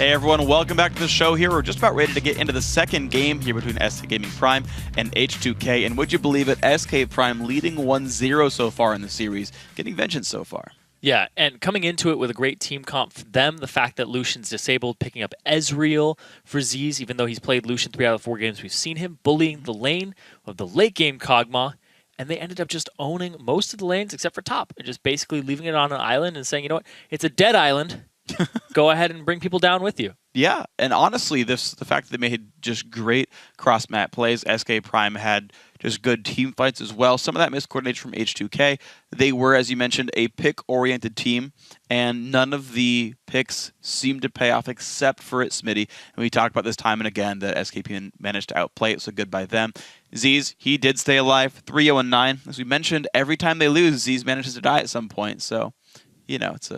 Hey everyone, welcome back to the show here. We're just about ready to get into the second game here between SK Gaming Prime and H2K. And would you believe it, SK Prime leading 1-0 so far in the series, getting vengeance so far. Yeah, and coming into it with a great team comp for them, the fact that Lucian's disabled, picking up Ezreal for Z's, even though he's played Lucian 3 out of 4 games we've seen him, bullying the lane of the late game Kog'Maw, and they ended up just owning most of the lanes except for top, and just basically leaving it on an island and saying, you know what, it's a dead island. Go ahead and bring people down with you. Yeah, and honestly, the fact that they made just great cross-map plays, SK Prime had just good team fights as well. Some of that miscoordination from H2K. They were, as you mentioned, a pick-oriented team, and none of the picks seemed to pay off except for it, Smitty. And we talked about this time and again that SKP managed to outplay it, so good by them. Z's, he did stay alive, 3-0-9. As we mentioned, every time they lose, Z's manages to die at some point, so, you know, it's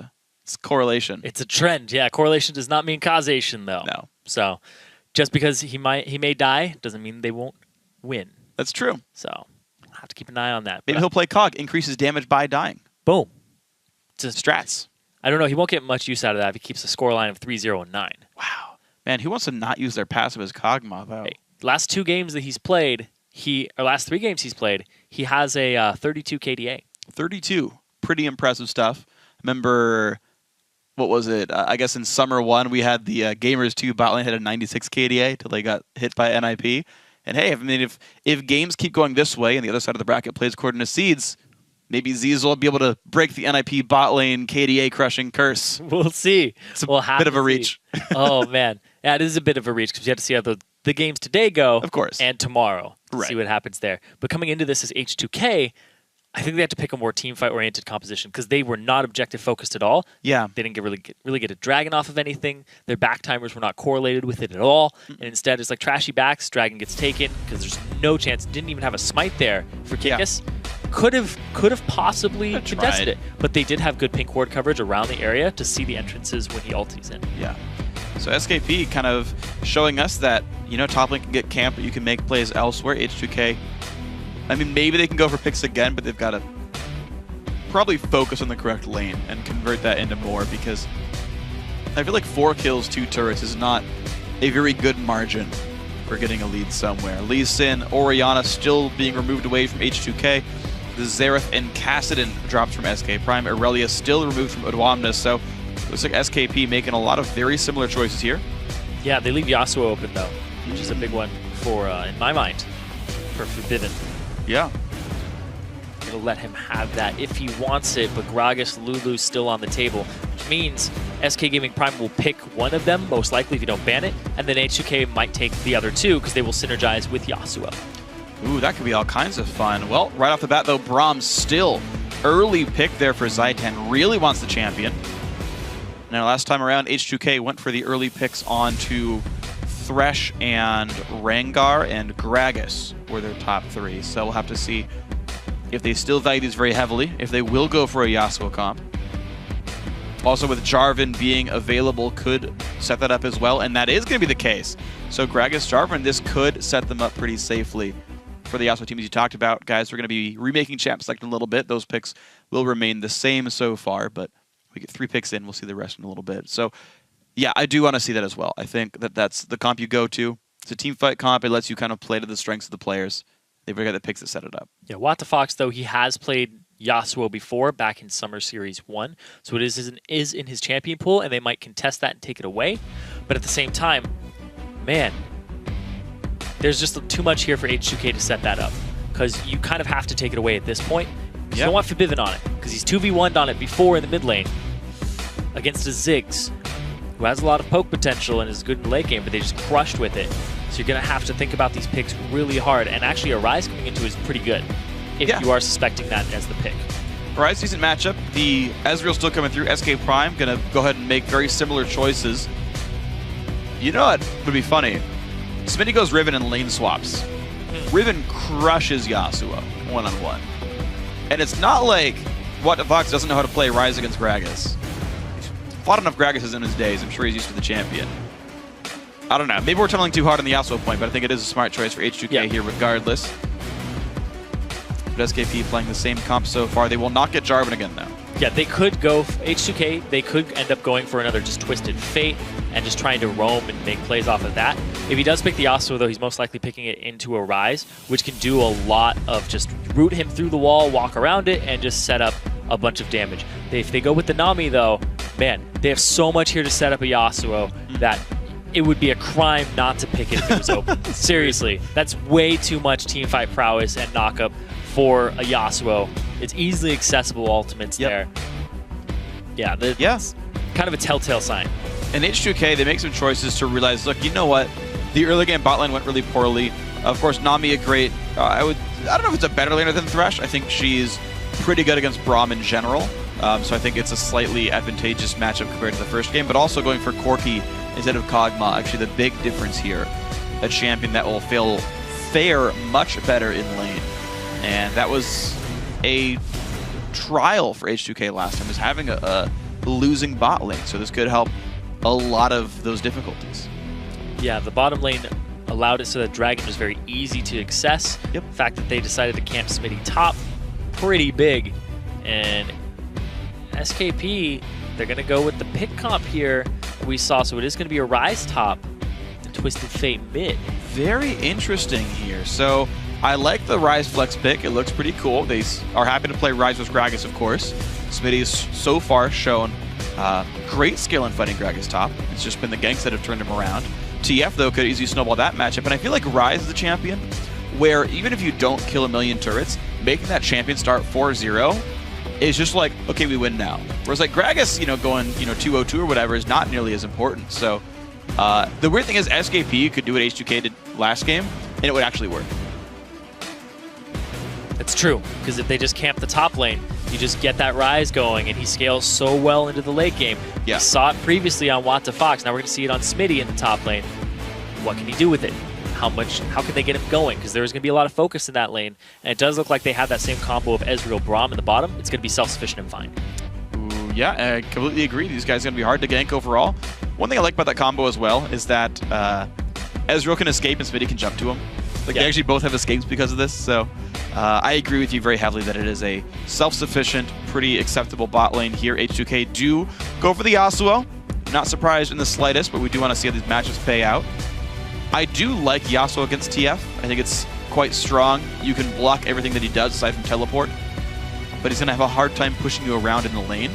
correlation. It's a trend, yeah. Correlation does not mean causation, though. No. So, just because he may die doesn't mean they won't win. That's true. So, I'll have to keep an eye on that. Maybe he'll play Cog, increases damage by dying. Boom. Just strats. I don't know. He won't get much use out of that if he keeps a scoreline of 3-0-9. Wow. Man, who wants to not use their passive as Kog'Maw, though? Hey, last 2 games that he's played, last 3 games he's played, he has a 32 KDA. 32. Pretty impressive stuff. Remember, what was it? I guess in Summer 1, we had the Gamers 2 bot lane had a 96 KDA till they got hit by NIP. And hey, I mean, if games keep going this way and the other side of the bracket plays according to seeds, maybe Z's will be able to break the NIP bot lane KDA crushing curse. We'll see. It's a bit of a reach. Oh, man. Yeah, it is a bit of a reach because you have to see how the games today go. Of course. And tomorrow. Right. See what happens there. But coming into this as H2K, I think they had to pick a more team fight oriented composition because they were not objective focused at all. Yeah. They didn't really get a dragon off of anything. Their back timers were not correlated with it at all. And instead, it's like trashy backs, dragon gets taken because there's no chance. Didn't even have a smite there for Kikis. Yeah. Could have possibly contested it. But they did have good pink ward coverage around the area to see the entrances when he ulties in. Yeah. So SKP kind of showing us that, you know, top lane can get camp, but you can make plays elsewhere. H2K, I mean, maybe they can go for picks again, but they've got to probably focus on the correct lane and convert that into more, because I feel like 4 kills, 2 turrets is not a very good margin for getting a lead somewhere. Lee Sin, Orianna still being removed away from H2K. The Xerath and Kassadin dropped from SK Prime. Aurelia still removed from Odwamna, so looks like SKP making a lot of very similar choices here. Yeah, they leave Yasuo open, though, which is a big one for, in my mind, for Forbidden. Yeah. Gonna let him have that if he wants it, but Gragas, Lulu's still on the table, which means SK Gaming Prime will pick one of them, most likely if you don't ban it, and then H2K might take the other 2 because they will synergize with Yasuo. Ooh, that could be all kinds of fun. Well, right off the bat, though, Braum still early pick there for Zaitan. Really wants the champion. Now, last time around, H2K went for the early picks onto Thresh and Rengar and Gragas were their top 3. So we'll have to see if they still value these very heavily, if they will go for a Yasuo comp. Also, with Jarvan being available, could set that up as well, and that is going to be the case. So Gragas, Jarvan, this could set them up pretty safely for the Yasuo team, as you talked about. Guys, we're going to be remaking champ select in a little bit. Those picks will remain the same so far, but we get 3 picks in. We'll see the rest in a little bit. So yeah, I do want to see that as well. I think that that's the comp you go to. It's a team fight comp. It lets you kind of play to the strengths of the players. They've got the picks that set it up. Yeah, WattaFox, though, he has played Yasuo before back in Summer Series 1. So it is in his champion pool, and they might contest that and take it away. But at the same time, man, there's just too much here for H2K to set that up. Because you kind of have to take it away at this point. You don't want Forbidden on it, because he's 2v1'd on it before in the mid lane against a Ziggs, who has a lot of poke potential and is good in the late game, but they just crushed with it. So you're going to have to think about these picks really hard. And actually, Arise coming into is pretty good if you are suspecting that as the pick. Arise, decent matchup. The Ezreal still coming through. SK Prime going to go ahead and make very similar choices. You know what would be funny? Smitty goes Riven and lane swaps. Riven crushes Yasuo one-on-one. And it's not like WattaFox doesn't know how to play Rise against Gragas. He's fought enough Gragases in his days. I'm sure he's used to the champion. I don't know. Maybe we're tunneling too hard on the Yasuo point, but I think it is a smart choice for H2K here regardless. But SKP playing the same comp so far. They will not get Jarvan again, though. Yeah, they could go H2K. They could end up going for another just Twisted Fate. and just trying to roam and make plays off of that. If he does pick the Yasuo, though, he's most likely picking it into a Rise, which can do a lot of just root him through the wall, walk around it, and just set up a bunch of damage. If they go with the Nami, though, man, they have so much here to set up a Yasuo that it would be a crime not to pick it if it was open. Seriously, that's way too much teamfight prowess and knockup for a Yasuo. It's easily accessible ultimates there. Yeah, that's kind of a telltale sign. And H2K, they make some choices to realize, look, you know what? The early game bot lane went really poorly. Of course, Nami a great, I don't know if it's a better laner than Thresh. I think she's pretty good against Braum in general. So I think it's a slightly advantageous matchup compared to the first game, but also going for Corki instead of Kog'Maw. Actually, the big difference here, a champion that will fare much better in lane. And that was a trial for H2K last time, is having a losing bot lane. So this could help a lot of those difficulties. Yeah, the bottom lane allowed it so that Dragon was very easy to access. Yep. The fact that they decided to camp Smitty top, pretty big. And SKP, they're going to go with the pick comp here we saw. So it is going to be a Rise top, the Twisted Fate mid. Very interesting here. So I like the Rise flex pick. It looks pretty cool. They are happy to play Rise with Gragas, of course. Smitty's so far shown great skill in fighting Gragas top. It's just been the ganks that have turned him around. TF, though, could easily snowball that matchup. And I feel like Rise is the champion where even if you don't kill a million turrets, making that champion start 4-0 is just like, okay, we win now. Whereas like Gragas, going 2-0-2 or whatever is not nearly as important. So the weird thing is SKP could do what H2K did last game, and it would actually work. It's true, because if they just camp the top lane, you just get that Rise going, and he scales so well into the late game. Yeah. We saw it previously on Watt to Fox. Now we're going to see it on Smitty in the top lane. What can he do with it? How can they get him going? Because there's going to be a lot of focus in that lane, and it does look like they have that same combo of Ezreal Braum in the bottom. It's going to be self-sufficient and fine. Ooh, yeah, I completely agree. These guys are going to be hard to gank overall. One thing I like about that combo as well is that Ezreal can escape and Smitty can jump to him. Like they actually both have escapes because of this, so I agree with you very heavily that it is a self-sufficient, pretty acceptable bot lane here. H2K do go for the Yasuo. Not surprised in the slightest, but we do want to see how these matches pay out. I do like Yasuo against TF. I think it's quite strong. You can block everything that he does aside from teleport, but he's going to have a hard time pushing you around in the lane.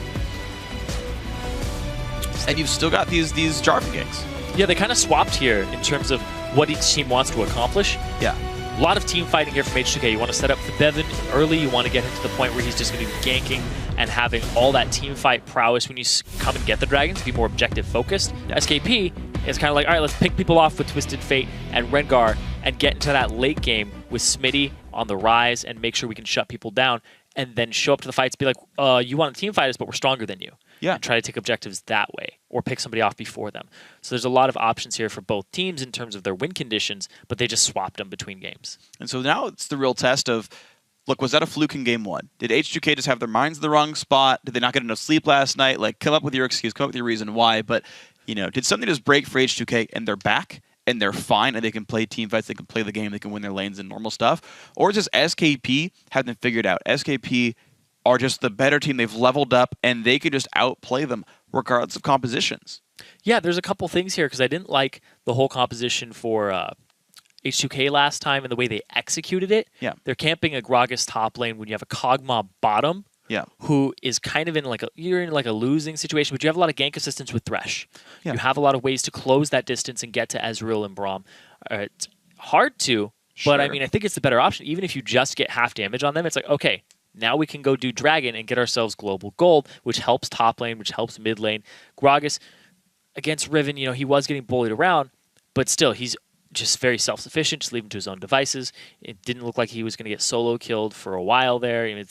And you've still got these Jarvan ganks. Yeah, they kind of swapped here in terms of what each team wants to accomplish. Yeah. A lot of team fighting here from H2K. You want to set up the Bevan early. You want to get him to the point where he's just going to be ganking and having all that team fight prowess when you come and get the dragons, be more objective focused. Yeah. SKP is kind of like, all right, let's pick people off with Twisted Fate and Rengar and get into that late game with Smitty on the Rise and make sure we can shut people down and then show up to the fights and be like, you want to team fight us, but we're stronger than you. Yeah. And try to take objectives that way or pick somebody off before them. So there's a lot of options here for both teams in terms of their win conditions, but they just swapped them between games. And so now it's the real test of, look, was that a fluke in game one? Did H2K just have their minds in the wrong spot? Did they not get enough sleep last night? Like, come up with your excuse, come up with your reason why. But, did something just break for H2K and they're back and they're fine and they can play team fights, they can play the game, they can win their lanes and normal stuff? Or just SKP have them figured out? SKP are just the better team. They've leveled up and they can just outplay them regardless of compositions. Yeah, there's a couple things here because I didn't like the whole composition for H2K last time and the way they executed it. Yeah. They're camping a Gragas top lane when you have a Kog'Maw bottom. Yeah. Who is kind of in you're in a losing situation, but you have a lot of gank assistance with Thresh. Yeah. You have a lot of ways to close that distance and get to Ezreal and Braum. It's hard to, but I mean, I think it's the better option. Even if you just get half damage on them, it's like, okay, now we can go do Dragon and get ourselves global gold, which helps top lane, which helps mid lane. Gragas against Riven, he was getting bullied around, but still, he's just very self-sufficient, just leave him to his own devices. It didn't look like he was going to get solo killed for a while there. I mean,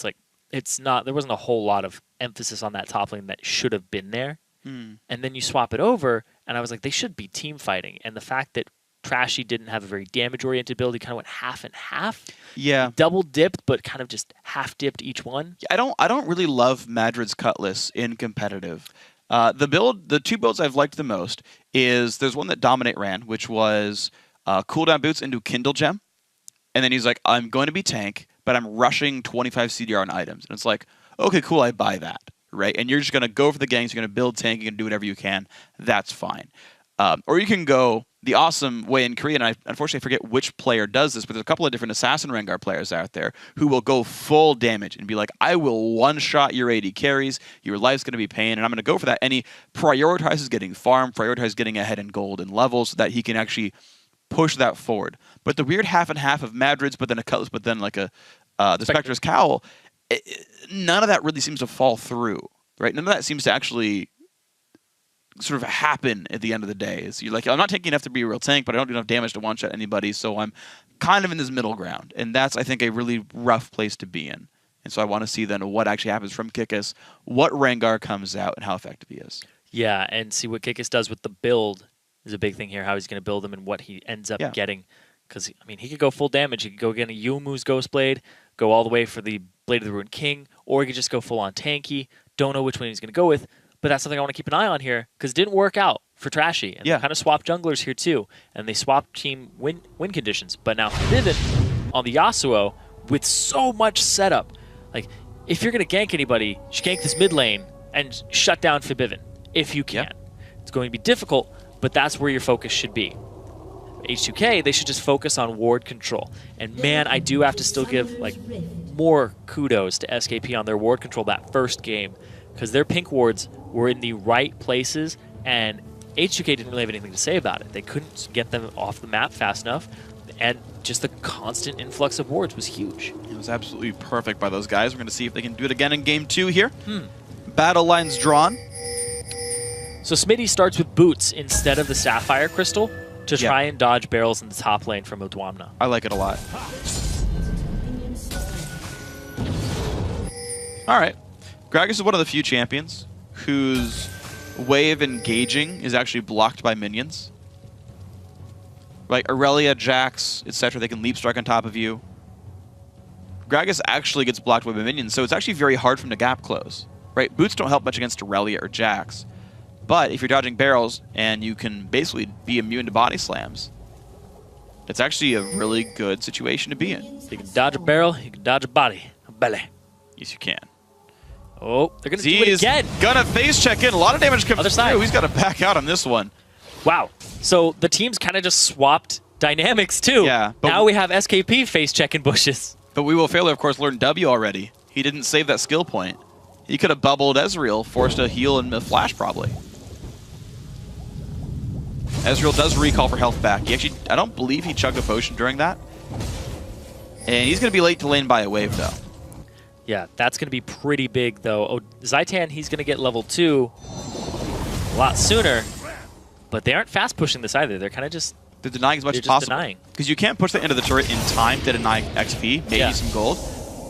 there wasn't a whole lot of emphasis on that top lane that should have been there. And then you swap it over, and I was like, they should be team fighting. And the fact that Trashy didn't have a very damage-oriented build, he kind of went half and half. Yeah. Double dipped, but kind of just half dipped each one. Yeah, I don't really love Madrid's Cutlass in competitive. The two builds I've liked the most is there's one that Dominate ran, which was cooldown boots into Kindle Gem. And then he's like, I'm going to be tank, but I'm rushing 25 CDR on items. And it's like, okay, cool, I buy that, right? And you're just going to go for the gangs, you're going to build tank, you're going to do whatever you can. That's fine. Or you can go the awesome way in Korea, and I unfortunately forget which player does this, but there's a couple of different Assassin Rengar players out there who will go full damage and be like, I will one-shot your AD carries, your life's going to be pain, and I'm going to go for that. And he prioritizes getting farm, prioritizes getting ahead in gold and levels so that he can actually push that forward. But the weird half and half of Madrid's, but then a Cutlass, but then like the Spectre's Cowl, none of that really seems to fall through, right? None of that seems to actually sort of happen at the end of the day. Is you're like, I'm not taking enough to be a real tank, but I don't do enough damage to one-shot anybody, so I'm kind of in this middle ground. And that's, I think, a really rough place to be in. And so I want to see then what actually happens from Kikis, what Rengar comes out, and how effective he is. Yeah, and see what Kikis does with the build is a big thing here, how he's going to build them and what he ends up getting. Because, I mean, he could go full damage. He could go get a Yumu's Ghost Blade, go all the way for the Blade of the Ruined King, or he could just go full-on tanky. Don't know which one he's going to go with. But that's something I want to keep an eye on here, because it didn't work out for Trashy. And they kind of swapped junglers here too. And they swapped team win conditions. But now Vivid on the Yasuo with so much setup. Like, if you're going to gank anybody, you should gank this mid lane and shut down Fibivin, if you can. It's going to be difficult, but that's where your focus should be. H2K, they should just focus on ward control. And man, I do have to still give like more kudos to SKP on their ward control that first game, because their pink wards were in the right places, and H2K didn't really have anything to say about it. They couldn't get them off the map fast enough, and just the constant influx of wards was huge. It was absolutely perfect by those guys. We're going to see if they can do it again in Game 2 here. Battle lines drawn. So Smitty starts with boots instead of the Sapphire Crystal to try and dodge barrels in the top lane from Udwamna. I like it a lot. All right. Gragas is one of the few champions whose way of engaging is actually blocked by minions. Like Aurelia, Jax, etc., they can leap strike on top of you. Gragas actually gets blocked by minions, so it's actually very hard for him to gap close. Right? Boots don't help much against Aurelia or Jax. But if you're dodging barrels and you can basically be immune to body slams, it's actually a really good situation to be in. You can dodge a barrel, you can dodge a body. A belly. Yes, you can. Oh, they're going to do it again. Gonna face check in. A lot of damage comes Other side. through. He's got to back out on this one. Wow. So the teams kind of just swapped dynamics too. Yeah. Now we have SKP face checking bushes. But We Will Failure, of course, learned W already. He didn't save that skill point. He could have bubbled Ezreal, forced a heal and a flash probably. Ezreal does recall for health back. He actually, I don't believe he chugged a potion during that. And he's going to be late to lane by a wave, though. Yeah, that's going to be pretty big, though. Oh, Zaitan, he's going to get level 2 a lot sooner. But they aren't fast pushing this either. They're kind of just... They're denying as much as possible. Because you can't push the end of the turret in time to deny XP, maybe some gold.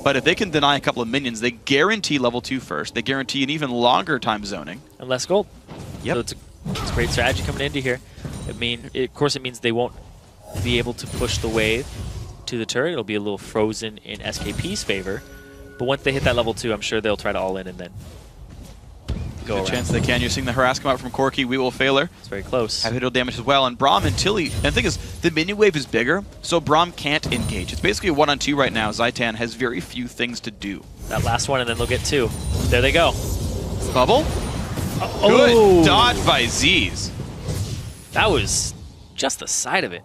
But if they can deny a couple of minions, they guarantee level 2 first. They guarantee an even longer time zoning. And less gold. Yep. So it's a great strategy coming into here. I mean, of course it means they won't be able to push the wave to the turret. It'll be a little frozen in SKP's favor. But once they hit that level 2, I'm sure they'll try to all in and then go around. Chance they can. You're seeing the harass come out from Corki. We Will Failure. It's very close. Have hit damage as well. And Braum and Tilly. And the thing is, the minion wave is bigger, so Braum can't engage. It's basically a 1-on-2 right now. Zaitan has very few things to do. That last one, and then they'll get 2. There they go. Bubble? Good dodge by Z's. That was just the side of it.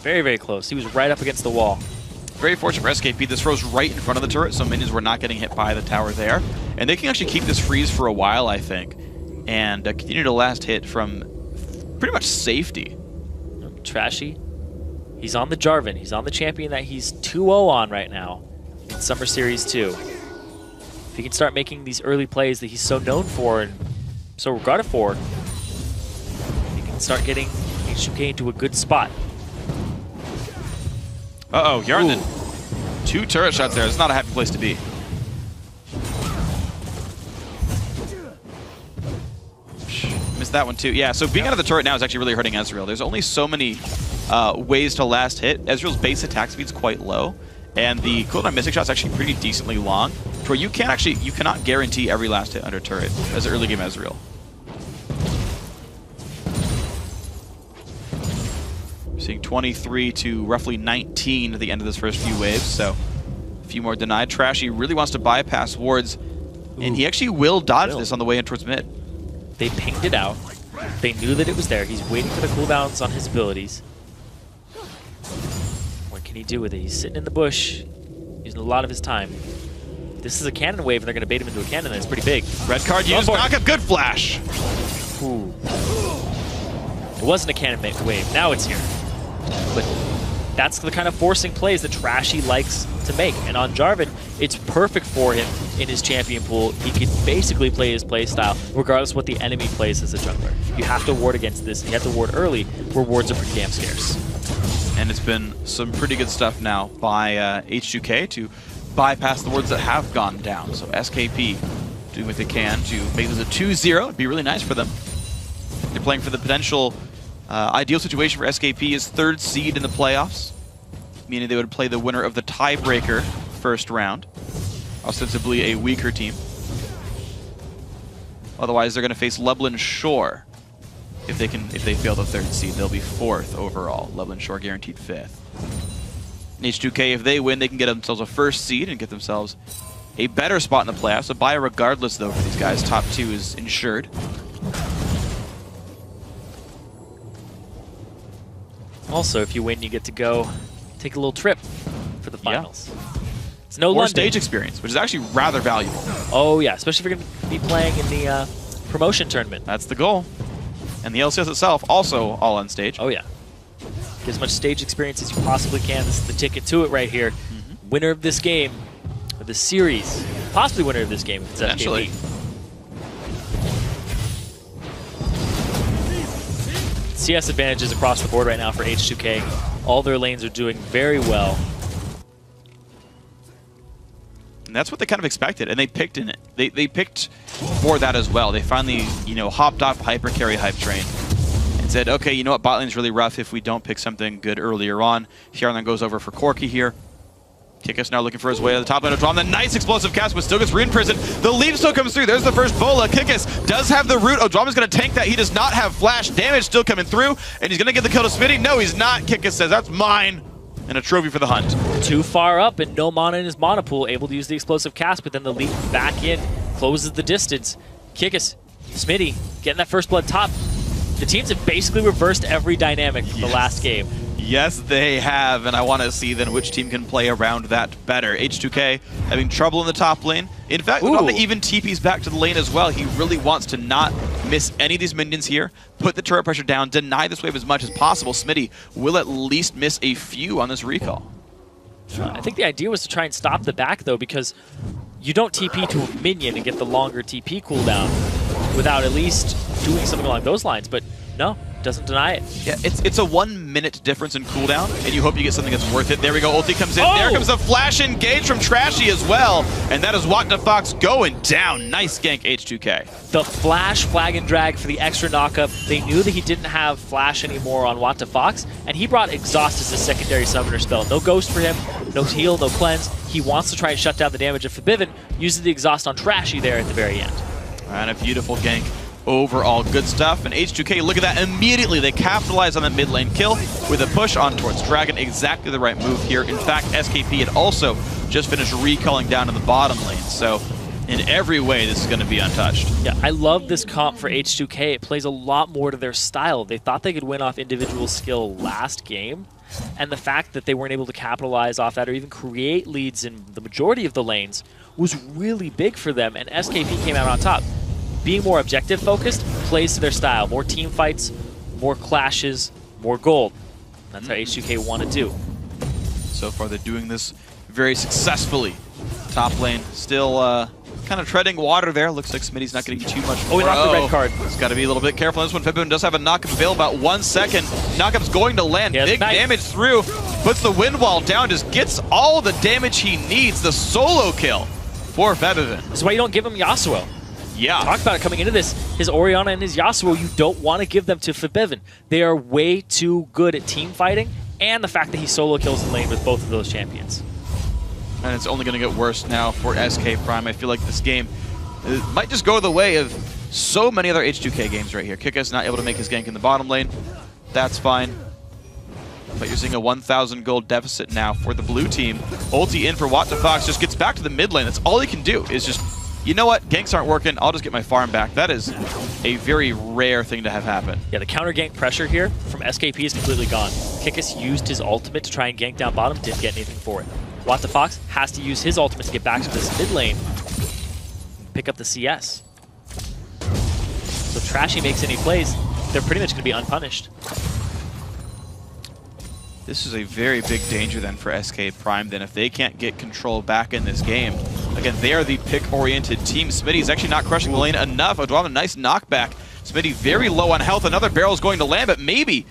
Very, very close. He was right up against the wall. Very fortunate for SKP. This froze right in front of the turret, so minions were not getting hit by the tower there. And they can actually keep this freeze for a while, I think, and continue to last hit from pretty much safety. Trashy. He's on the Jarvan. He's on the champion that he's 2-0 on right now in Summer Series 2. If he can start making these early plays that he's so known for and so regarded for, he can start getting H2K into a good spot. Uh-oh, Yarnden. 2 turret shots there. It's not a happy place to be. Missed that one too. Yeah, so being out of the turret now is actually really hurting Ezreal. There's only so many ways to last hit. Ezreal's base attack speed's quite low, and the cooldown missing shot's actually pretty decently long, where you cannot guarantee every last hit under turret as early game Ezreal. Seeing 23 to roughly 19 at the end of this first few waves, so a few more denied. Trashy really wants to bypass wards, and he actually will dodge this on the way in towards mid. They pinged it out. They knew that it was there. He's waiting for the cooldowns on his abilities. What can he do with it? He's sitting in the bush, using a lot of his time. This is a cannon wave, and they're going to bait him into a cannon that's pretty big. Red card used, knock up, good flash. Ooh. It wasn't a cannon wave, now it's here. But that's the kind of forcing plays that Trashy likes to make. And on Jarvan, it's perfect for him in his champion pool. He can basically play his play style regardless of what the enemy plays as a jungler. You have to ward against this. You have to ward early, where wards are pretty damn scarce. And it's been some pretty good stuff now by H2K to bypass the wards that have gone down. So SKP doing what they can to make this a 2-0. It'd be really nice for them. They're playing for the potential ideal situation for SKP is 3rd seed in the playoffs, meaning they would play the winner of the tiebreaker first round, ostensibly a weaker team. Otherwise, they're going to face Lublin Shore. If they fail the 3rd seed, they'll be 4th overall. Lublin Shore guaranteed 5th. And H2K, if they win, they can get themselves a 1st seed and get themselves a better spot in the playoffs. A bye regardless, though, for these guys. Top 2 is ensured. Also, if you win, you get to go take a little trip for the finals. Yeah. It's no more London. Stage experience, which is actually rather valuable. Oh yeah, especially if you're going to be playing in the promotion tournament. That's the goal. And the LCS itself, also all on stage. Oh yeah. Get as much stage experience as you possibly can. This is the ticket to it right here. Winner of this game, or the series, possibly winner of this game if it's SKP. CS advantages across the board right now for H2K. All their lanes are doing very well. And that's what they kind of expected, and they picked in it. They picked for that as well. They finally, hopped off hyper carry hype train and said, okay, you know what, bot lane's really rough if we don't pick something good earlier on. Hjarlan goes over for Corki here. Kickus now looking for his way to the top lane of Drum. The nice explosive cast, but still gets re-imprisoned. The lead still comes through. There's the first bola. Kickus does have the root. Odrom's going to tank that. He does not have flash. Damage still coming through, and he's going to get the kill to Smitty. No, he's not. Kickus says, that's mine. And a trophy for the hunt. Too far up and no mana in his mana pool. Able to use the explosive cast, but then the lead back in. Closes the distance. Kickus, Smitty, getting that first blood top. The teams have basically reversed every dynamic from the last game. Yes, they have, and I want to see then which team can play around that better. H2K having trouble in the top lane. In fact, Odromna even TP's back to the lane as well. He really wants to not miss any of these minions here, put the turret pressure down, deny this wave as much as possible. Smitty will at least miss a few on this recall. I think the idea was to try and stop the back, though, because you don't TP to a minion and get the longer TP cooldown without at least doing something along those lines, but no. Doesn't deny it. Yeah, it's a 1 minute difference in cooldown, and you hope you get something that's worth it. There we go, ulti comes in. There comes a flash engage from Trashy as well, and that is WTFox going down. Nice gank, H2K. The flash flag and drag for the extra knockup. They knew that he didn't have flash anymore on WTFox, and he brought Exhaust as a secondary summoner spell. No ghost for him, no heal, no cleanse. He wants to try and shut down the damage of Forbidden, uses the Exhaust on Trashy there at the very end. And a beautiful gank. Overall good stuff, and H2K, look at that, immediately they capitalize on the mid lane kill with a push on towards Dragon. Exactly the right move here. In fact, SKP had also just finished recalling down in the bottom lane, so in every way this is going to be untouched. Yeah, I love this comp for H2K. It plays a lot more to their style. They thought they could win off individual skill last game, and the fact that they weren't able to capitalize off that or even create leads in the majority of the lanes was really big for them, and SKP came out on top. Being more objective focused plays to their style. More team fights, more clashes, more gold. That's how H2K want to do. So far they're doing this very successfully. Top lane still kind of treading water there. Looks like Smitty's not getting too much. Oh, he knocked the red card. He's got to be a little bit careful on this one. Febun does have a knockup available, about 1 second. Knockup's going to land. Big damage through. Puts the wind wall down. Just gets all the damage he needs. The solo kill for Febun. That's why you don't give him Yasuo. Yeah. Talked about it coming into this. His Orianna and his Yasuo, you don't want to give them to Forbidden. They are way too good at team fighting, and the fact that he solo kills in lane with both of those champions. And it's only going to get worse now for SK Prime. I feel like this game might just go the way of so many other H2K games right here. Kickus not able to make his gank in the bottom lane. That's fine. But you're seeing a 1,000 gold deficit now for the blue team. Ulti in for WTFox, just gets back to the mid lane. That's all he can do, is just you know what, ganks aren't working, I'll just get my farm back. That is a very rare thing to have happen. Yeah, the counter gank pressure here from SKP is completely gone. Kikis used his ultimate to try and gank down bottom, didn't get anything for it. What the Fox has to use his ultimate to get back to this mid lane, pick up the CS. So if Trashy makes any plays, they're pretty much going to be unpunished. This is a very big danger then for SK Prime then if they can't get control back in this game. Again, they are the pick-oriented team. Smitty's actually not crushing the lane enough. Odwam, a nice knockback. Smitty very low on health. Another barrel's going to land, but maybe.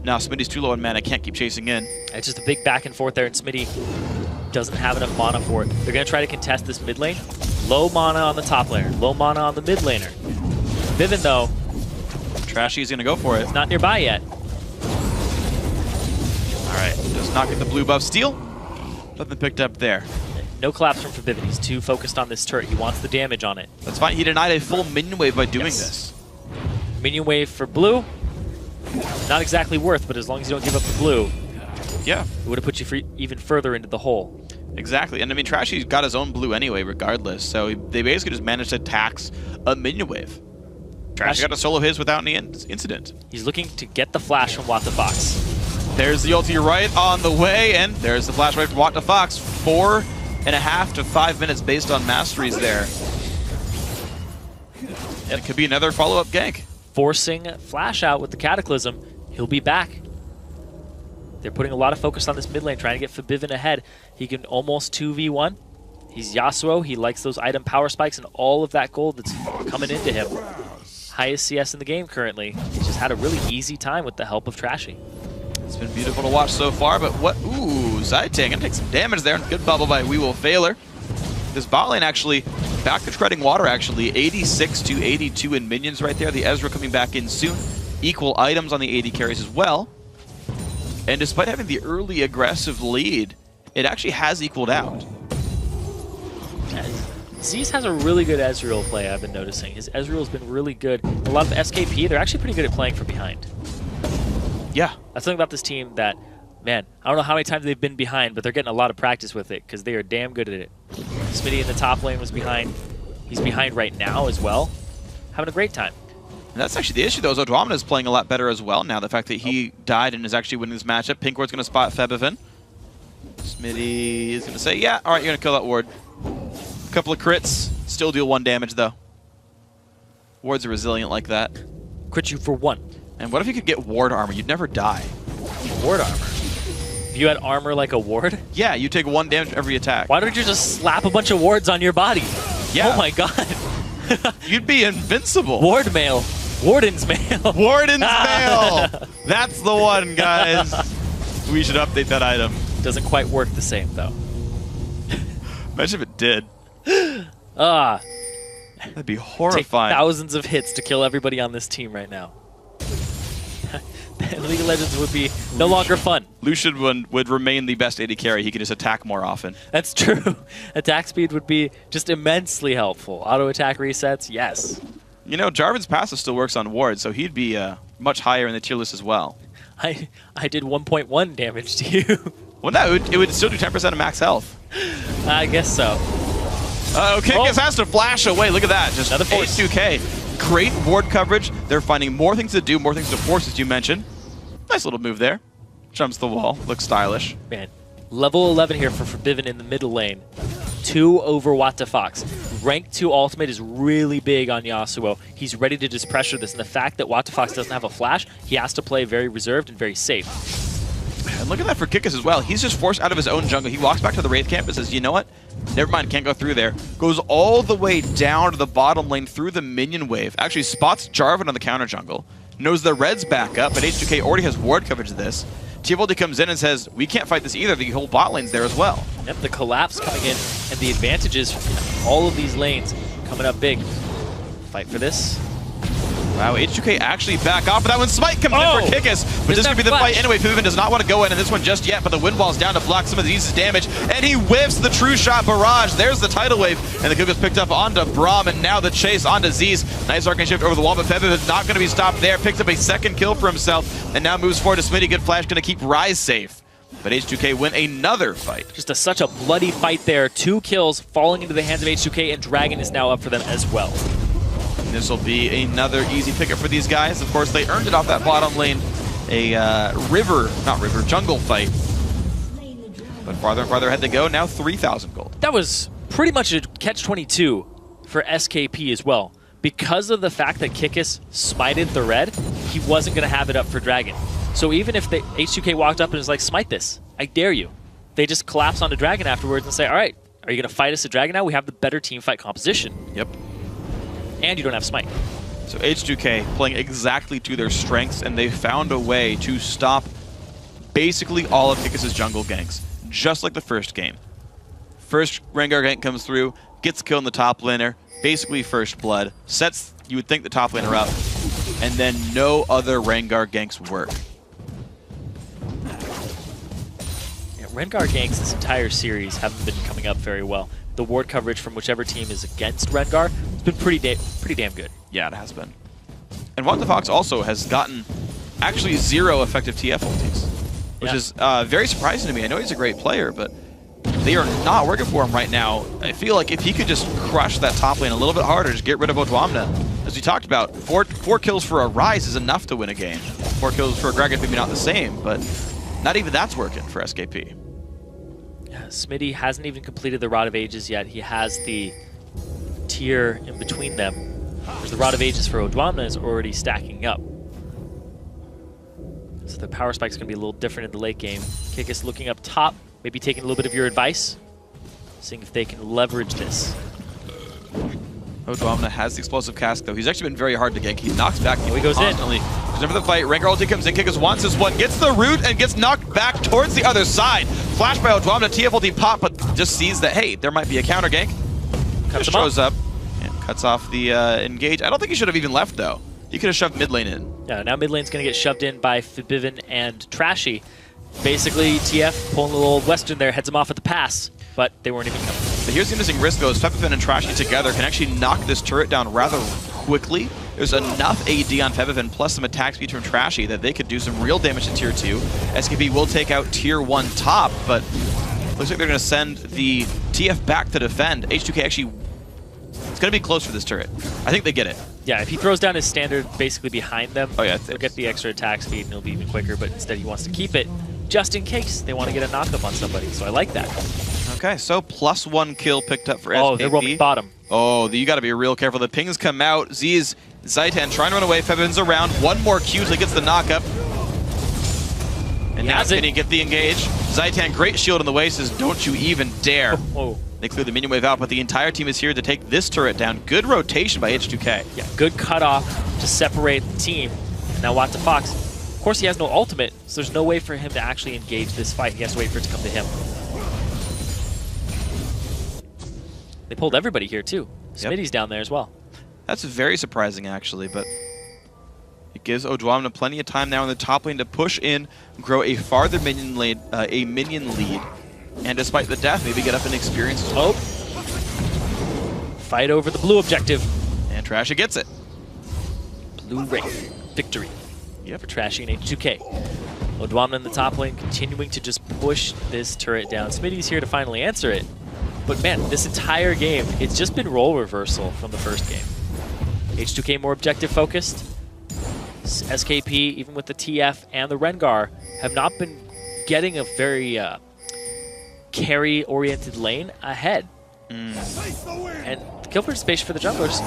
No, Smitty's too low on mana. Can't keep chasing in. It's just a big back and forth there, and Smitty doesn't have enough mana for it. They're going to try to contest this mid lane. Low mana on the top laner. Low mana on the mid laner. Vivin, though. Trashy's going to go for it. Not nearby yet. Alright, does not get the blue buff steal. Nothing picked up there. No collapse from Vivin. He's too focused on this turret. He wants the damage on it. That's fine. He denied a full minion wave by doing this. Minion wave for blue. Not exactly worth, but as long as you don't give up the blue, yeah, it would have put you even further into the hole. Exactly. And I mean, Trashy's got his own blue anyway, regardless. So they basically just managed to tax a minion wave. Trashy got to solo his without any incident. He's looking to get the flash from What the Fox. There's the ulti right on the way, and there's the flash right from What the Fox. 4.5 to 5 minutes based on masteries there. And it could be another follow-up gank. Forcing Flash out with the Cataclysm. He'll be back. They're putting a lot of focus on this mid lane, trying to get Fabivin ahead. He can almost 2v1. He's Yasuo. He likes those item power spikes and all of that gold that's coming into him. Highest CS in the game currently. He's just had a really easy time with the help of Trashy. It's been beautiful to watch so far, but what? Ooh, Zaitan gonna take some damage there. Good bubble by We Will Failure. This bot lane actually back to treading water, actually. 86 to 82 in minions right there. The Ezra coming back in soon. Equal items on the AD carries as well. And despite having the early aggressive lead, it actually has equaled out. Z's has a really good Ezreal play, I've been noticing. His Ezreal's been really good. A lot of SKP, they're actually pretty good at playing from behind. Yeah. That's something about this team that, man, I don't know how many times they've been behind, but they're getting a lot of practice with it because they are damn good at it. Smitty in the top lane was behind. He's behind right now as well. Having a great time. And that's actually the issue, though. Odwamina is playing a lot better as well now. The fact that he died and is actually winning this matchup. Pink Ward's going to spot Febivin. Smitty is going to say, yeah, all right, you're going to kill that Ward. A couple of crits. Still deal 1 damage, though. Wards are resilient like that. Crit you for 1. And what if you could get Ward armor? You'd never die. Ward armor? If you had armor like a ward? Yeah, you take 1 damage from every attack. Why don't you just slap a bunch of wards on your body? Yeah. Oh my god. You'd be invincible. Ward mail. Warden's mail. Warden's mail. That's the one, guys. We should update that item. Doesn't quite work the same, though. Imagine if it did. That'd be horrifying. Take thousands of hits to kill everybody on this team right now. League of Legends would be no longer fun. Lucian would remain the best AD carry. He could just attack more often. That's true. Attack speed would be just immensely helpful. Auto attack resets, yes. You know, Jarvan's passive still works on Ward, so he'd be much higher in the tier list as well. I did 1.1 damage to you. Well, no, it would still do 10% of max health. I guess so. Kikis has to flash away. Look at that. Just another force. H2K. Great ward coverage. They're finding more things to do, more things to force, as you mentioned. Nice little move there. Jumps the wall. Looks stylish. Man, level 11 here for Forbidden in the middle lane. 2 over What the Fox. Rank 2 ultimate is really big on Yasuo. He's ready to just pressure this. And the fact that What the Fox doesn't have a flash, he has to play very reserved and very safe. And look at that for Kikis as well. He's just forced out of his own jungle. He walks back to the Wraith camp and says, you know what? Never mind, can't go through there. Goes all the way down to the bottom lane through the minion wave. Actually spots Jarvan on the counter jungle. Knows the red's back up, but H2K already has ward coverage of this. Tivoldi comes in and says, we can't fight this either. The whole bot lane's there as well. Yep, the collapse coming in, and the advantages from all of these lanes coming up big. Fight for this. Wow, H2K actually back off, but that one Smite comes in for Kikis. But this could be the fight anyway. Fuvin does not want to go in this one just yet, but the wind wall's down to block some of Zeez's damage, and he whiffs the true shot barrage. There's the tidal wave, and the Kikis picked up onto Braum, and now the chase onto Zeez. Nice arcane shift over the wall, but Fevin is not going to be stopped there. Picks up a second kill for himself, and now moves forward to Smitty. Good flash, going to keep Rise safe. But H2K win another fight. Just such a bloody fight there. 2 kills falling into the hands of H2K, and Dragon is now up for them as well. This will be another easy pickup for these guys. Of course, they earned it off that bottom lane. A jungle fight. But farther and farther ahead they go, now 3,000 gold. That was pretty much a catch-22 for SKP as well. Because of the fact that Kikis smited the red, he wasn't going to have it up for Dragon. So even if the H2K walked up and was like, smite this, I dare you. They just collapse onto Dragon afterwards and say, all right, are you going to fight us at Dragon now? We have the better team fight composition. Yep. And you don't have smite. So H2K playing exactly to their strengths, and they found a way to stop basically all of Kikis' jungle ganks, just like the first game. First Rengar gank comes through, gets killed in the top laner, basically first blood, sets, you would think, the top laner up, and then no other Rengar ganks work. Yeah, Rengar ganks this entire series haven't been coming up very well. The ward coverage from whichever team is against Rengar has been pretty damn good. Yeah, it has been. And What the Fox also has gotten actually 0 effective TF ultis, which is very surprising to me. I know he's a great player, but they are not working for him right now. I feel like if he could just crush that top lane a little bit harder, just get rid of Odwamna. As we talked about, four kills for a Ryze is enough to win a game. 4 kills for a Gragas, maybe not the same, but not even that's working for SKP. Yeah, Smitty hasn't even completed the Rod of Ages yet. He has the tier in between them. Whereas the Rod of Ages for Odwamna is already stacking up. So the power spike is going to be a little different in the late game. Kikis looking up top, maybe taking a little bit of your advice, seeing if they can leverage this. Odwamna has the explosive cask, though. He's actually been very hard to gank. He knocks back he goes constantly. There's never the fight. Rengar ulti comes in. Kikis wants this one. Gets the root and gets knocked back towards the other side. Flash by Odwamna. TF ulti pop, but just sees that, hey, there might be a counter gank. Just shows up and cuts off the engage. I don't think he should have even left, though. He could have shoved mid lane in. Yeah, now mid lane's going to get shoved in by Fibivin and Trashy. Basically, TF pulling a little Western there, heads him off at the pass, but they weren't even coming. But here's the interesting risk, though, is Febvifin and Trashy together can actually knock this turret down rather quickly. There's enough AD on Febvifin plus some attack speed from Trashy that they could do some real damage to Tier 2. SKP will take out Tier 1 top, but looks like they're going to send the TF back to defend. H2K actually, it's going to be close for this turret. I think they get it. Yeah, if he throws down his standard basically behind them, he'll get the extra attack speed and it'll be even quicker, but instead he wants to keep it just in case they want to get a knockup on somebody, so I like that. Okay, so +1 kill picked up for SKP. Oh, they're roaming bottom. Oh, you got to be real careful. The pings come out. Zaitan trying to run away. Febvin's around. One more Q till he gets the knockup. And now can he get the engage? Zaitan, great shield in the way, says, don't you even dare. Oh. They clear the minion wave out, but the entire team is here to take this turret down. Good rotation by H2K. Yeah, good cutoff to separate the team. Now What the Fox. Of course, he has no ultimate, so there's no way for him to actually engage this fight. He has to wait for it to come to him. They pulled everybody here, too. Smitty's down there as well. That's very surprising, actually, but it gives Odwamna plenty of time now in the top lane to push in, grow a farther minion lead, and despite the death, maybe get up in experience as well. Oh. Fight over the blue objective. And Trashy gets it. Blue Wraith. Victory. For Trashy and H2K. Odwamna in the top lane continuing to just push this turret down. Smitty's here to finally answer it. But man, this entire game, it's just been role reversal from the first game. H2K more objective focused. SKP, even with the TF and the Rengar, have not been getting a very carry-oriented lane ahead. And the kill participation for the junglers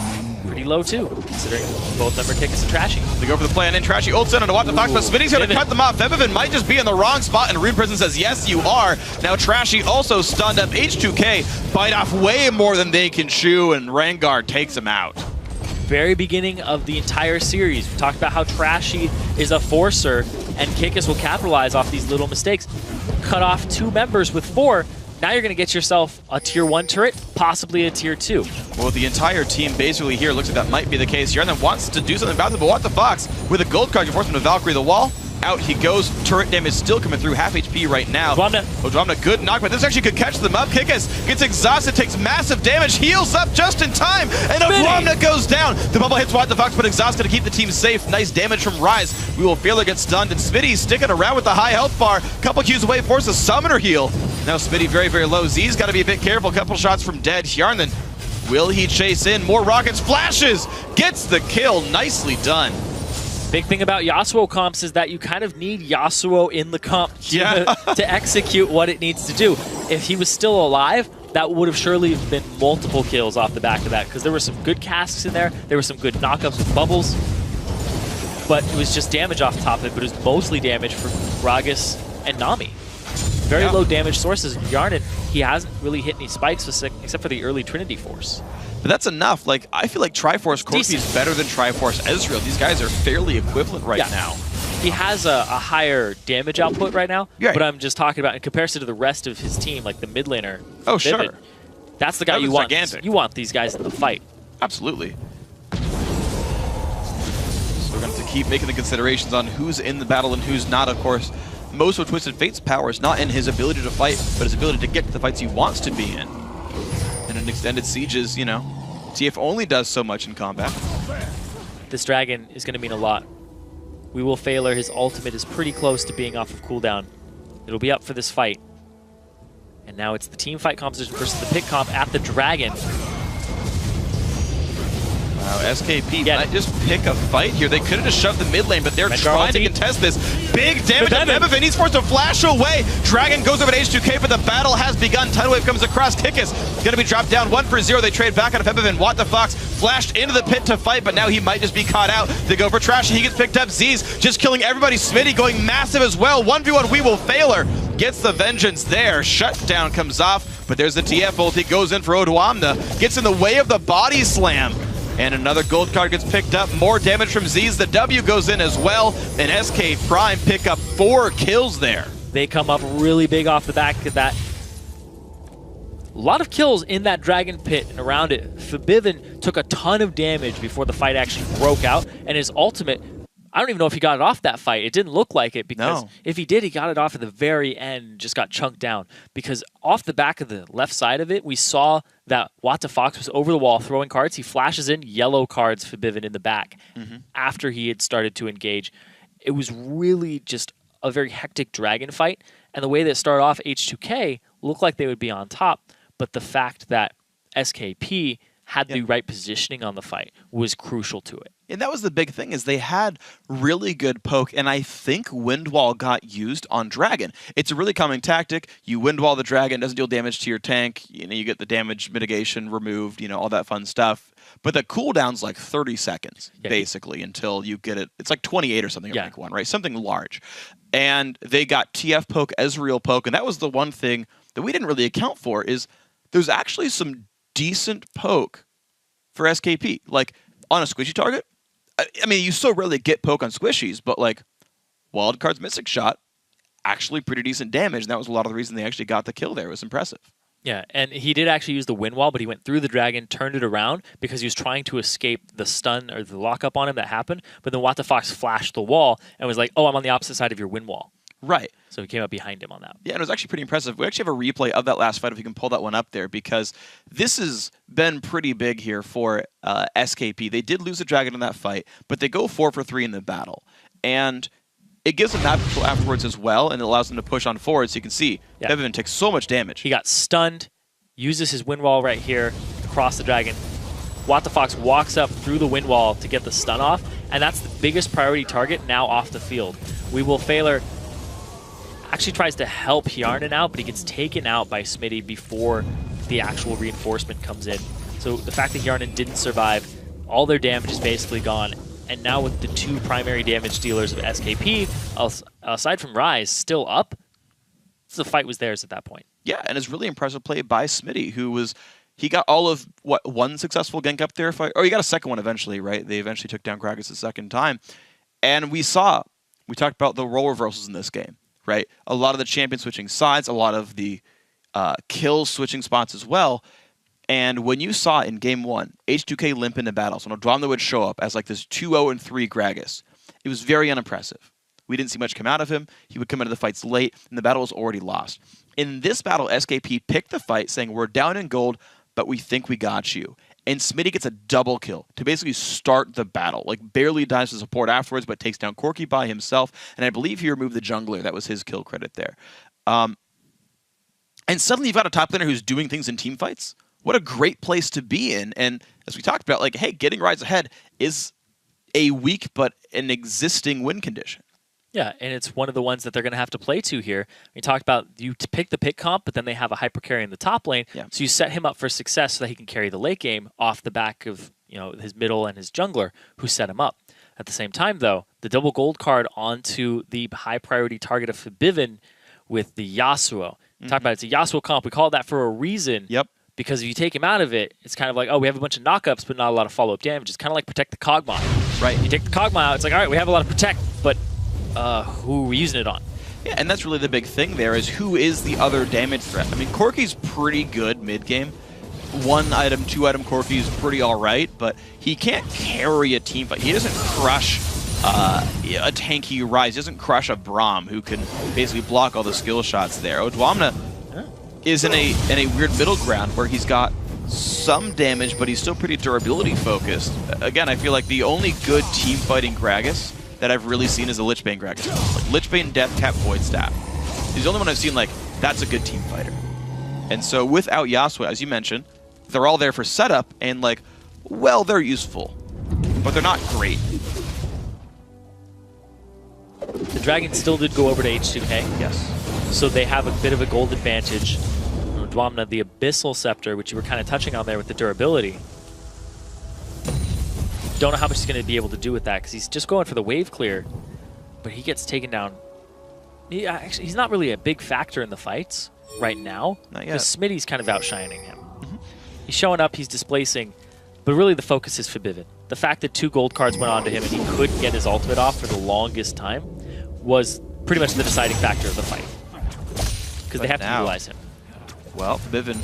pretty low too, considering both of them are Kikis and Trashy. They go for the plan in. Trashy ults in onto What the Fox, but Smitty's going to cut them off. Febvifin might just be in the wrong spot, and Rune Prison says, yes, you are. Now Trashy also stunned up. H2K bite off way more than they can chew, and Rengar takes him out. Very beginning of the entire series, we talked about how Trashy is a forcer, and Kikis will capitalize off these little mistakes. Cut off 2 members with 4. Now you're going to get yourself a Tier 1 turret, possibly a Tier 2. Well, the entire team basically here looks like that might be the case here, and then wants to do something about it, but What the Fox, with a gold card, you force him to Valkyrie the wall, out he goes. Turret damage still coming through, half HP right now. Odwamna, good knock, but this actually could catch them up. Kikis gets exhausted, takes massive damage, heals up just in time, and Odwamna goes down. The bubble hits What the Fox, but Exhaust gonna keep the team safe. Nice damage from Rise. We will Failure get stunned, and Smitty sticking around with the high health bar. Couple Qs away, forces a summoner heal. Now Smitty very, very low. Z's gotta be a bit careful. Couple shots from dead. Hjarnan, will he chase in? More rockets, flashes, gets the kill. Nicely done. Big thing about Yasuo comps is that you kind of need Yasuo in the comp to execute what it needs to do. If he was still alive, that would have surely been multiple kills off the back of that, because there were some good casks in there, there were some good knockups with bubbles, but it was just damage off the top of it, but it was mostly damage from Gragas and Nami. Very low damage sources. Hjarnan, he hasn't really hit any spikes except for the early Trinity Force. But that's enough. Like, I feel like Triforce Corki is better than Triforce Ezreal. These guys are fairly equivalent right now. He has a higher damage output right now, but I'm just talking about in comparison to the rest of his team, like the mid laner. Oh, sure. That's the guy you want. You want these guys in the fight. Absolutely. So we're going to have to keep making the considerations on who's in the battle and who's not, of course. Most of Twisted Fate's power is not in his ability to fight, but his ability to get to the fights he wants to be in. And in extended sieges, you know, TF only does so much in combat. This dragon is going to mean a lot. We will Failure. His ultimate is pretty close to being off of cooldown. It'll be up for this fight. And now it's the team fight composition versus the pick comp at the dragon. Wow, SKP might just pick a fight here. They could have just shoved the mid lane, but they're trying to contest this. Big damage to Febiven. He's forced to flash away. Dragon goes over to H2K, but the battle has begun. Tidal Wave comes across. Kikis going to be dropped down 1-0. They trade back out of Febiven. What the Fox flashed into the pit to fight, but now he might just be caught out. They go for Trash. He gets picked up. Z's just killing everybody. Smitty going massive as well. 1v1 We Will Failure. Gets the vengeance there. Shutdown comes off, but there's the TF ult. He goes in for Odwamna. Gets in the way of the body slam. And another gold card gets picked up. More damage from Z's. The W goes in as well. And SK Prime pick up 4 kills there. They come up really big off the back of that. A lot of kills in that dragon pit and around it. Febiven took a ton of damage before the fight actually broke out. And his ultimate, I don't even know if he got it off that fight. It didn't look like it, because if he did, he got it off at the very end and just got chunked down. Because off the back of the left side of it, we saw that What the Fox was over the wall throwing cards. He flashes in yellow cards for Febiven in the back after he had started to engage. It was really just a very hectic dragon fight. And the way that it started off, H2K looked like they would be on top. But the fact that SKP had the right positioning on the fight was crucial to it. And that was the big thing, is they had really good poke, and I think Wind Wall got used on Dragon. It's a really common tactic. You Wind Wall the Dragon, doesn't deal damage to your tank, you know, you get the damage mitigation removed, you know, all that fun stuff. But the cooldown's like 30 seconds, basically, until you get it. It's like 28 or something in rank 1, right? Something large. And they got TF poke, Ezreal poke, and that was the one thing that we didn't really account for, is there's actually some decent poke for SKP. Like, on a squishy target, I mean, you so rarely get poke on squishies, but like Wildcard's Mystic Shot, actually pretty decent damage, and that was a lot of the reason they actually got the kill there. It was impressive. Yeah, and he did actually use the wind wall, but he went through the dragon, turned it around, because he was trying to escape the stun or the lockup on him that happened, but then What the Fox flashed the wall and was like, oh, I'm on the opposite side of your wind wall. Right. So he came up behind him on that. Yeah, and it was actually pretty impressive. We actually have a replay of that last fight, if we can pull that one up there, because this has been pretty big here for SKP. They did lose the dragon in that fight, but they go 4 for 3 in the battle. And it gives them that control afterwards as well, and it allows them to push on forward. So you can see, Febiven takes so much damage. He got stunned, uses his wind wall right here across the dragon. What the Fox walks up through the wind wall to get the stun off, and that's the biggest priority target now off the field. We Will Failure actually tries to help Hjarnan out, but he gets taken out by Smitty before the actual reinforcement comes in. So the fact that Hjarnan didn't survive, all their damage is basically gone. And now with the 2 primary damage dealers of SKP, aside from Rise, still up, the fight was theirs at that point. Yeah, and it's really impressive play by Smitty, who was, he got all of, what, 1 successful gank up there? Oh, he got a second one eventually, right? They eventually took down Gragas the second time. And we talked about the role reversals in this game. Right, a lot of the champion switching sides, a lot of the kills switching spots as well. And when you saw in game 1, H2K limp into battles, when Odwamna would show up as like this 2-0-3 Gragas, it was very unimpressive. We didn't see much come out of him. He would come into the fights late, and the battle was already lost. In this battle, SKP picked the fight, saying, we're down in gold, but we think we got you. And Smitty gets a double kill to basically start the battle. Like, barely dies to support afterwards, but takes down Corki by himself. And I believe he removed the jungler. That was his kill credit there. And suddenly you've got a top laner who's doing things in team fights. What a great place to be in. And as we talked about, like, hey, getting Rise ahead is a weak but an existing win condition. Yeah, and it's one of the ones that they're going to have to play to here. We talked about you to pick the pick comp, but then they have a hyper carry in the top lane. Yeah. So you set him up for success so that he can carry the late game off the back of his middle and his jungler who set him up. At the same time, though, the double gold card onto the high priority target of Fibivin with the Yasuo. Talk about it's a Yasuo comp. We call it that for a reason. Yep. Because if you take him out of it, it's kind of like, oh, we have a bunch of knockups, but not a lot of follow-up damage. It's kind of like protect the Kog'Maw. Right. You take the Kog'Maw out, it's like, all right, we have a lot of protect, but who are we using it on? Yeah, and that's really the big thing there is who is the other damage threat. I mean, Corki's pretty good mid-game. 1 item, 2 item Corki's pretty all right, but he can't carry a team fight. He doesn't crush a tanky Rise. He doesn't crush a Braum who can basically block all the skill shots there. Odwamna is in a weird middle ground where he's got some damage, but he's still pretty durability focused. Again, I feel like the only good team fighting Gragas that I've really seen is a Lichbane Gragas. Like Lichbane, Deathcap, Void Staff. He's the only one I've seen like, that's a good team fighter. And so without Yasuo, as you mentioned, they're all there for setup, and like, well, they're useful, but they're not great. The Dragon still did go over to H2K. Yes. So they have a bit of a gold advantage. Dwamna, the Abyssal Scepter, which you were kind of touching on there with the durability. Don't know how much he's going to be able to do with that because he's just going for the wave clear, but he gets taken down. Actually, he's not really a big factor in the fights right now. Not yet. Because Smitty's kind of outshining him. He's showing up, he's displacing, but really the focus is Fibivin. The fact that 2 gold cards went onto him and he couldn't get his ultimate off for the longest time was pretty much the deciding factor of the fight. Because they have to utilize him. Well, Fibivin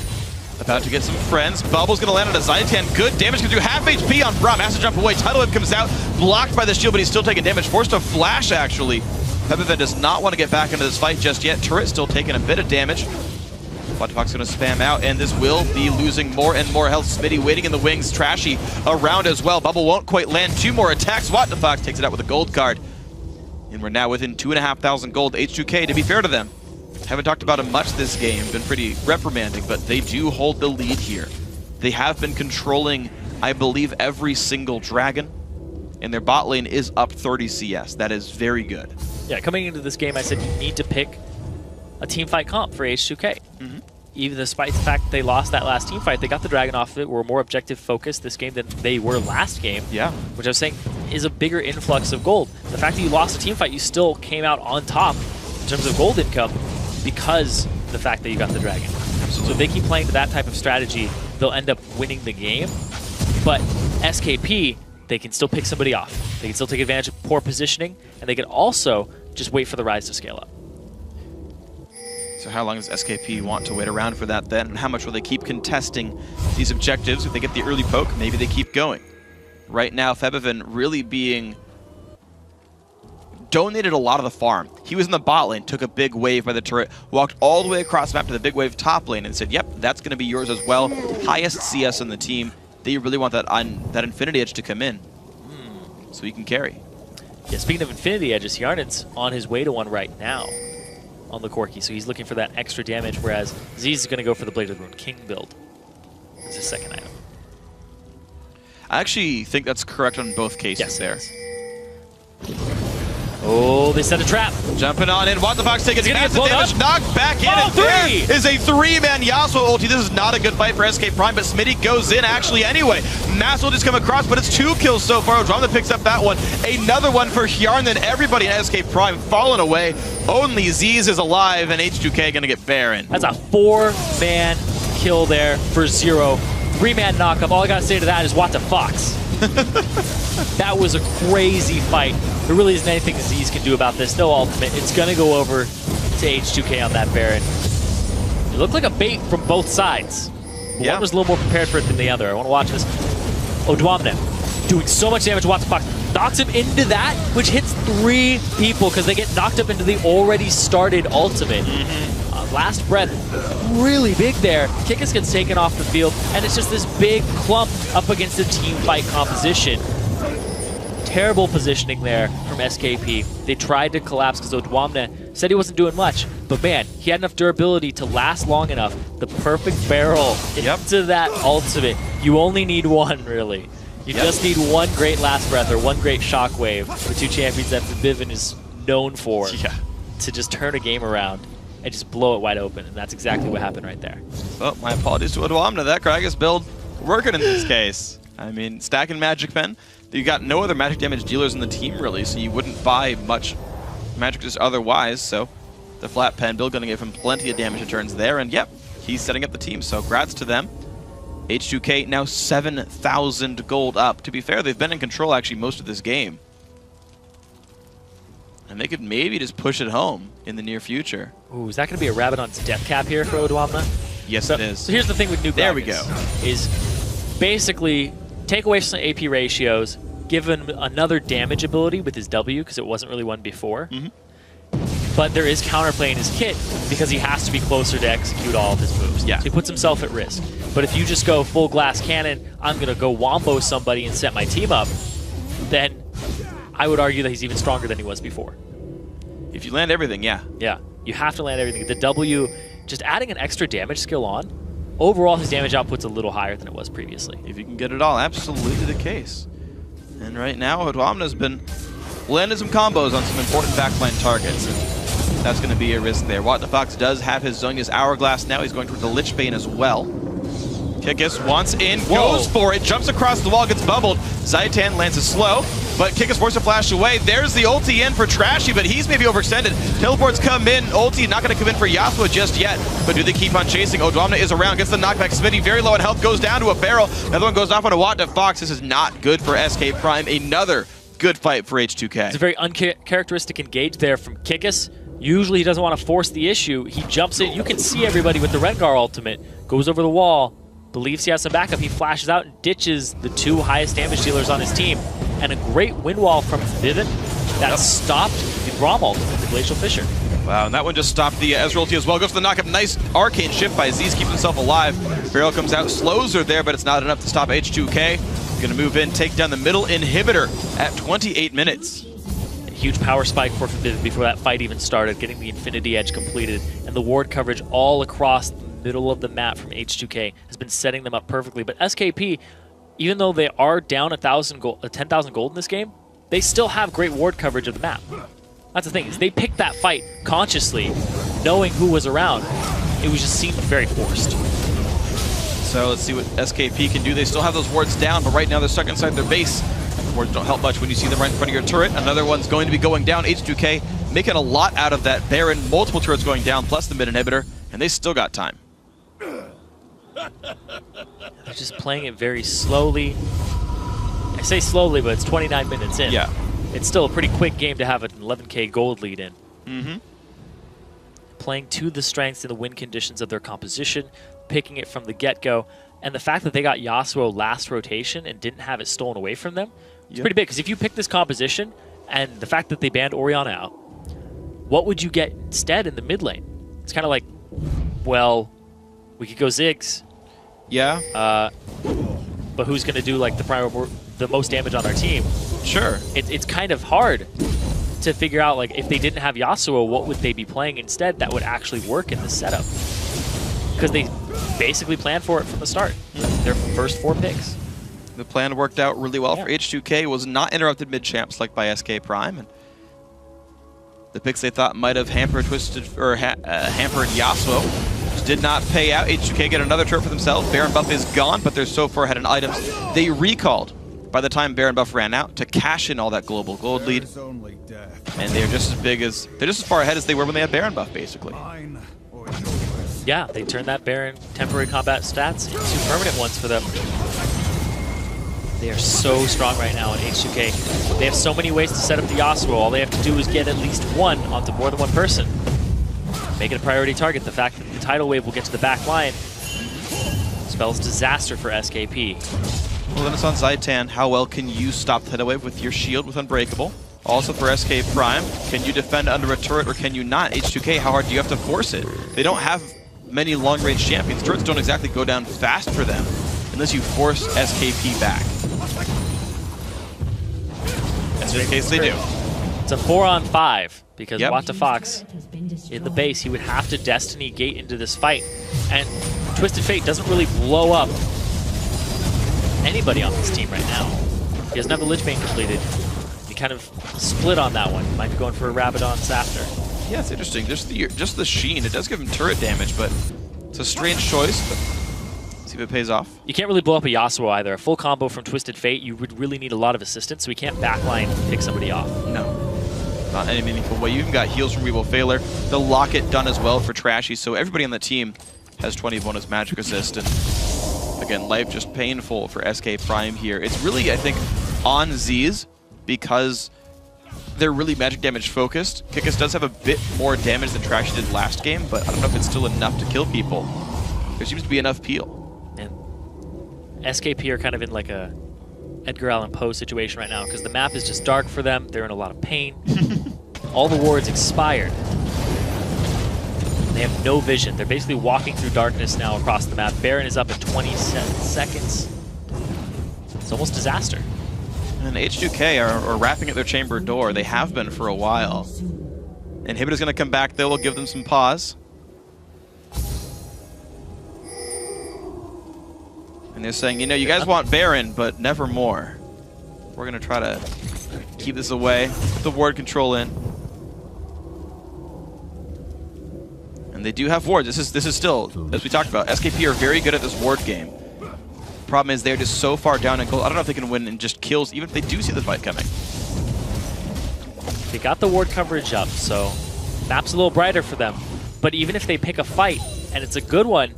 about to get some friends. Bubble's going to land on a Zaytan. Good damage comes through. Half HP on Braum. Has to jump away. Tidal Wave comes out. Blocked by the shield, but he's still taking damage. Forced to flash, actually. Fibivin does not want to get back into this fight just yet. Turret still taking a bit of damage. Watchfox going to spam out, and this will be losing more and more health. Smitty waiting in the wings. Trashy around as well. Bubble won't quite land 2 more attacks. Watchfox takes it out with a gold card. And we're now within 2,500 gold. H2K, to be fair to them, haven't talked about him much this game, been pretty reprimanding, but they do hold the lead here. They have been controlling, I believe, every single dragon, and their bot lane is up 30 CS. That is very good. Yeah, coming into this game, I said you need to pick a team fight comp for H2K. Even despite the fact that they lost that last team fight, they got the dragon off of it, were more objective focused this game than they were last game. Yeah. Which I was saying is a bigger influx of gold. The fact that you lost a team fight, you still came out on top in terms of gold income, because the fact that you got the dragon. So if they keep playing to that type of strategy, they'll end up winning the game. But SKP, they can still pick somebody off. They can still take advantage of poor positioning, and they can also just wait for the Rise to scale up. So how long does SKP want to wait around for that then? And how much will they keep contesting these objectives? If they get the early poke, maybe they keep going. Right now, Fibivin really being donated a lot of the farm. He was in the bot lane, took a big wave by the turret, walked all the way across the map to the big wave top lane and said, yep, that's going to be yours as well. Highest CS on the team. They really want that Infinity Edge to come in so he can carry. Yeah, speaking of Infinity Edges, Yarnan's on his way to one right now on the Corki, so he's looking for that extra damage, whereas Aziz is going to go for the Blade of the Rune King build as his second item. I actually think that's correct on both cases there. Oh, they set a trap. Jumping on in. Watchfox taking massive damage. Knocked back in. Oh, and there is a 3-man Yasuo ulti. This is not a good fight for SK Prime, but Smitty goes in actually anyway. Mass will just come across, but it's 2 kills so far. Drama picks up that one. Another one for Hjarn, then everybody in SK Prime falling away. Only Ziz is alive, and H2K going to get Baron. That's a 4-man kill there for 0. 3-man knockup. All I got to say to that is what the fox. That was a crazy fight. There really isn't anything Aziz can do about this. No ultimate. It's going to go over to H2K on that Baron. It looked like a bait from both sides. But one was a little more prepared for it than the other. I want to watch this. Odwamna doing so much damage. What the fuck? knocks him into that, which hits 3 people because they get knocked up into the already started ultimate. Last breath, really big there. Kikis gets taken off the field, and it's just this big clump up against the team fight composition. Terrible positioning there from SKP. They tried to collapse because Odwamna said he wasn't doing much, but man, he had enough durability to last long enough. The perfect barrel into that ultimate. You only need one, really. You just need one great last breath or one great shockwave, the 2 champions that Vivin is known for, to just turn a game around and just blow it wide open, and that's exactly what happened right there. Well, my apologies to Odwamna. That Gragas build working in this case. I mean, stacking Magic Pen. You got no other magic damage dealers in the team, really, so you wouldn't buy much magic just otherwise, so the flat pen build going to give him plenty of damage returns there, and yep, he's setting up the team, so grats to them. H2K now 7,000 gold up. To be fair, they've been in control actually most of this game. And they could maybe just push it home in the near future. Ooh, is that going to be a Rabadon's death cap here for Odwamna? Yes, it is. So here's the thing with New Gragas. There we go. Is basically take away some AP ratios, give him another damage ability with his W, because it wasn't really one before. But there is counterplay in his kit, because he has to be closer to execute all of his moves. So he puts himself at risk. But if you just go full glass cannon, I'm going to go wombo somebody and set my team up, then I would argue that he's even stronger than he was before. If you land everything, yeah. Yeah, you have to land everything. The W, just adding an extra damage skill on, overall his damage output's a little higher than it was previously. If you can get it all, absolutely the case. And right now, Odwamna's been landing some combos on some important backline targets. And that's going to be a risk there. What the Fox does have his Zhonya's Hourglass now. He's going towards the Lich Bane as well. Kikis wants in, goes for it, jumps across the wall, gets bubbled. Zaitan lands a slow, but Kikis forced to flash away. There's the ulti in for Trashy, but he's maybe overextended. Teleports come in, ulti not going to come in for Yasuo just yet, but do they keep on chasing? Odwamna is around, gets the knockback. Smitty very low in health, goes down to a barrel. Another one goes off on a Wat the Fox. This is not good for SK Prime. Another good fight for H2K. It's a very uncharacteristic engage there from Kikis. Usually he doesn't want to force the issue. He jumps in. You can see everybody with the Rengar ultimate. Goes over the wall. Believes he has some backup. He flashes out and ditches the 2 highest damage dealers on his team. And a great wind wall from Vivin that stopped the Braum ultimate, the Glacial Fissure. Wow, and that one just stopped the Ezreal ulti as well. Goes for the knockup. Nice arcane shift by Aziz, keeps himself alive. Barrel comes out, slows her there, but it's not enough to stop H2K. Gonna move in, take down the middle inhibitor at 28 minutes. A huge power spike for Vivin before that fight even started, getting the Infinity Edge completed. And the ward coverage all across the middle of the map from H2K has been setting them up perfectly. But SKP, even though they are down 10,000 gold in this game, they still have great ward coverage of the map. That's the thing, is they picked that fight consciously, knowing who was around. It was just seemed very forced. So let's see what SKP can do. They still have those wards down, but right now they're stuck inside their base. The wards don't help much when you see them right in front of your turret. Another one's going to be going down. H2K making a lot out of that Baron. Multiple turrets going down, plus the mid inhibitor, and they still got time. They're just playing it very slowly. I say slowly, but it's 29 minutes in. Yeah. It's still a pretty quick game to have an 11k gold lead in. Playing to the strengths and the win conditions of their composition, picking it from the get-go, and the fact that they got Yasuo last rotation and didn't have it stolen away from them, it's pretty big, because if you pick this composition, and the fact that they banned Orianna out, what would you get instead in the mid lane? It's kind of like, well, we could go Ziggs. Yeah. But who's going to do like the most damage on our team? Sure. It's kind of hard to figure out, like, if they didn't have Yasuo, what would they be playing instead that would actually work in this setup? Because they basically planned for it from the start. Their first 4 picks. The plan worked out really well for H2K. Was not interrupted mid-champs like by SK Prime. And the picks they thought might have hampered hampered Yasuo just did not pay out. H2K get another turret for themselves. Baron buff is gone, but they're so far ahead in items. They recalled by the time Baron buff ran out to cash in all that global gold lead. And they're just as far ahead as they were when they had Baron buff, basically. Yeah, they turned that Baron temporary combat stats into permanent ones for them. They are so strong right now in H2K. They have so many ways to set up the Yasuo. All they have to do is get at least one onto more than one person. Make it a priority target. The fact that the tidal wave will get to the back line spells disaster for SKP. Well, then it's on Zaitan. How well can you stop the tidal wave with your shield with Unbreakable? Also for SK Prime, can you defend under a turret or can you not? H2K, how hard do you have to force it? They don't have many long-range champions. Turrets don't exactly go down fast for them unless you force SKP back. In this case, they do. It's a 4-on-5 because Wata Fox, in the base, he would have to Destiny Gate into this fight. And Twisted Fate doesn't really blow up anybody on this team right now. He doesn't have the Lich Bane completed. He kind of split on that one. He might be going for a Rabadon's after. Yeah, it's interesting. Just the sheen. It does give him turret damage, but it's a strange choice. But see if it pays off. You can't really blow up a Yasuo either. A full combo from Twisted Fate, you would really need a lot of assistance, so he can't backline pick somebody off. No. Not in any meaningful way. You even got heals from Weevil Failure. The Locket done as well for Trashy, so everybody on the team has 20 bonus magic resist. And again, life just painful for SK Prime here. It's really, I think, on Z's because they're really magic damage focused. Kikis does have a bit more damage than Trashy did last game, but I don't know if it's still enough to kill people. There seems to be enough peel. And SKP are kind of in like a Edgar Allan Poe situation right now because the map is just dark for them. They're in a lot of pain. All the wards expired. They have no vision. They're basically walking through darkness now across the map. Baron is up at 27 seconds. It's almost disaster. And H2K are wrapping at their chamber door. They have been for a while. Inhibitor's going to come back, though. We'll give them some pause. And they're saying, you know, you guys want Baron, but never more. We're going to try to keep this away. Put the ward control in. And they do have wards. This is still, as we talked about, SKP are very good at this ward game. Problem is they're just so far down in gold. I don't know if they can win in just kills, even if they do see the fight coming. They got the ward coverage up, so map's a little brighter for them. But even if they pick a fight, and it's a good one,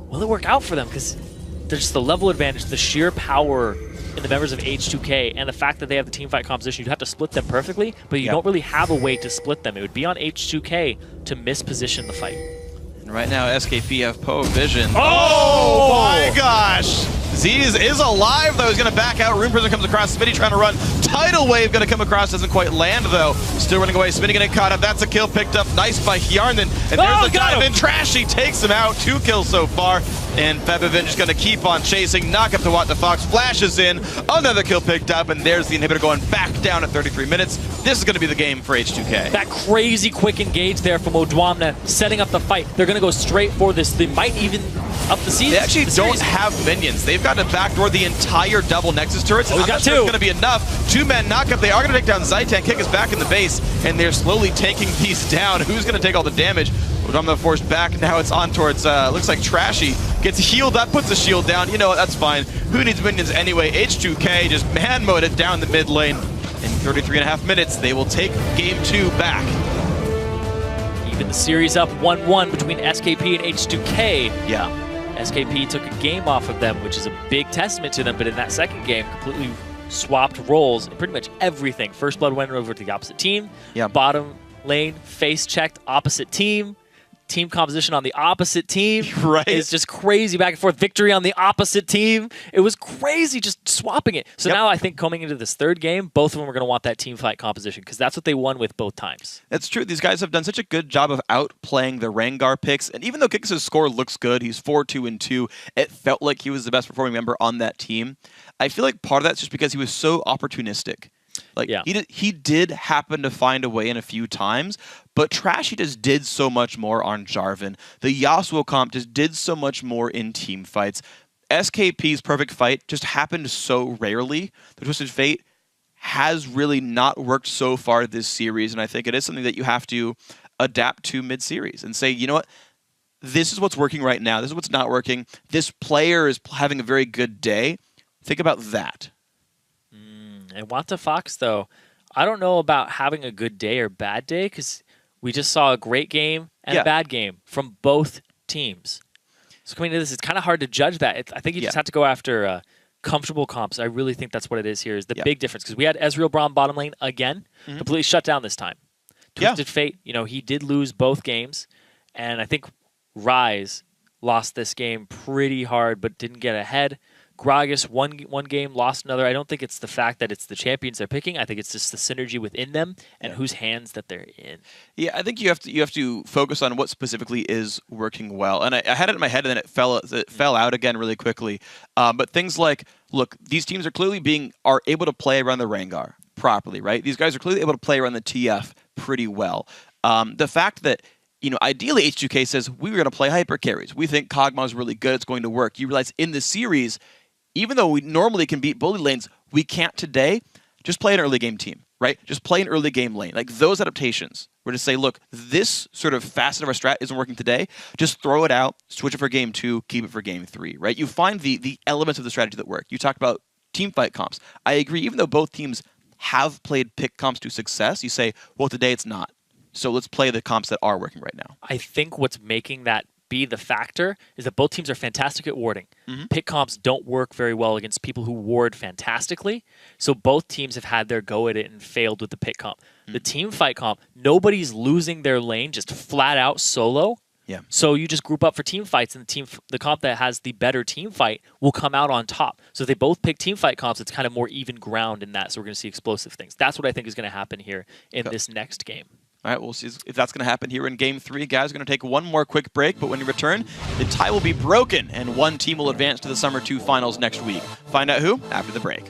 will it work out for them? Because there's just the level advantage, the sheer power in the members of H2K, and the fact that they have the teamfight composition. You'd have to split them perfectly, but you don't really have a way to split them. It would be on H2K to misposition the fight. And right now, SKP have Poe Vision. Oh my gosh! Z's is alive, though. He's going to back out. Rune Prison comes across. Smitty trying to run. Tidal Wave going to come across. Doesn't quite land, though. Still running away. Smitty getting caught up. That's a kill picked up. Nice by Hjarnan. And there's the dive in. Trashy takes him out. 2 kills so far. And Febevin just going to keep on chasing. Knock up to What the Fox. Flashes in. Another kill picked up. And there's the inhibitor going back down at 33 minutes. This is going to be the game for H2K. That crazy quick engage there from Odwamna, setting up the fight. They're going to go straight for this. They might even up the season. They actually don't have minions. They've got to backdoor the entire double Nexus turrets. I'm not sure it's going to be enough. 2-man knockup. They are going to take down Zaitan. Kick is back in the base, and they're slowly taking these down. Who's going to take all the damage? Odwamna forced back. Now it's on towards, looks like Trashy. Gets healed up, puts the shield down. You know what? That's fine. Who needs minions anyway? H2K just man mode it down the mid lane. In 33.5 minutes, they will take game 2 back. Even the series up 1-1 between SKP and H2K. Yeah. SKP took a game off of them, which is a big testament to them, but in that second game, completely swapped roles in pretty much everything. First Blood went over to the opposite team. Yeah. Bottom lane, face checked, opposite team. Team composition on the opposite team. Right. It's just crazy back and forth. Victory on the opposite team. It was crazy just swapping it. So now I think coming into this third game, both of them are going to want that team fight composition because that's what they won with both times. That's true. These guys have done such a good job of outplaying the Rengar picks. And even though Kikis' score looks good, he's 4-2-2, it felt like he was the best performing member on that team. I feel like part of that's just because he was so opportunistic. Like, he did happen to find a way in a few times, but Trashy just did so much more on Jarvan. The Yasuo comp just did so much more in team fights. SKP's perfect fight just happened so rarely. The Twisted Fate has really not worked so far this series, and I think it is something that you have to adapt to mid-series and say, you know what? This is what's working right now. This is what's not working. This player is having a very good day. Think about that. And Wanta Fox, though, I don't know about having a good day or bad day because we just saw a great game and a bad game from both teams. So coming into this, it's kind of hard to judge that. I think you just have to go after comfortable comps. I really think that's what it is here is the big difference because we had Ezreal Braum bottom lane again, completely shut down this time. Twisted Fate, you know, he did lose both games, and I think Rise lost this game pretty hard but didn't get ahead. Gragas one game, lost another. I don't think it's the fact that it's the champions they're picking. I think it's just the synergy within them and whose hands that they're in. Yeah, I think you have to focus on what specifically is working well. And I had it in my head, and then it fell out again really quickly. But things like, look, these teams are able to play around the Rengar properly, right? These guys are clearly able to play around the TF pretty well. The fact that, ideally H2K says we were going to play hyper carries. We think Kog'Maw is really good. It's going to work. You realize in the series, even though we normally can beat bully lanes, we can't today. Just play an early game team, right? Just play an early game lane. Like those adaptations were to say, look, this sort of facet of our strat isn't working today. Just throw it out, switch it for game 2, keep it for game 3, right? You find the elements of the strategy that work. You talked about team fight comps. I agree, even though both teams have played pick comps to success, you say, well, today it's not. So let's play the comps that are working right now. I think what's making that be the factor is that both teams are fantastic at warding. Pick comps don't work very well against people who ward fantastically. So both teams have had their go at it and failed with the pick comp. The team fight comp, nobody's losing their lane just flat out solo. Yeah. So you just group up for team fights, and the comp that has the better team fight will come out on top. So if they both pick team fight comps, it's kind of more even ground in that. So we're going to see explosive things. That's what I think is going to happen here in this next game. All right, we'll see if that's going to happen here in Game 3. Guys, we're going to take one more quick break, but when we return, the tie will be broken, and one team will advance to the Summer 2 Finals next week. Find out who after the break.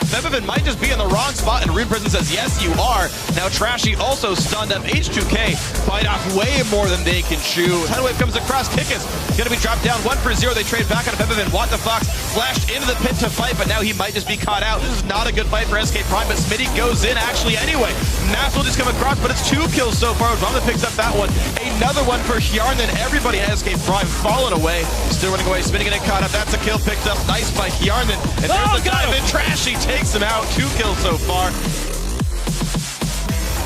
Semifinals might just be in the wrong spot, and Rune Prison says, yes, you are. Now Trashy also stunned up. H2K bite off way more than they can chew. Tidal Wave comes across. Kickus going to be dropped down 1 for 0. They trade back on Semifinals. What the Fox flashed into the pit to fight, but now he might just be caught out. This is not a good fight for SK Prime, but Smitty goes in actually anyway. Nass will just come across, but it's 2 kills so far. Rama picks up that one. Another one for Hjarn, then everybody at SK Prime falling away. Still running away. Smitty getting caught up. That's a kill picked up. Nice by Hjarn. And there's the dive in. Trashy takes him out. 2 kills so far.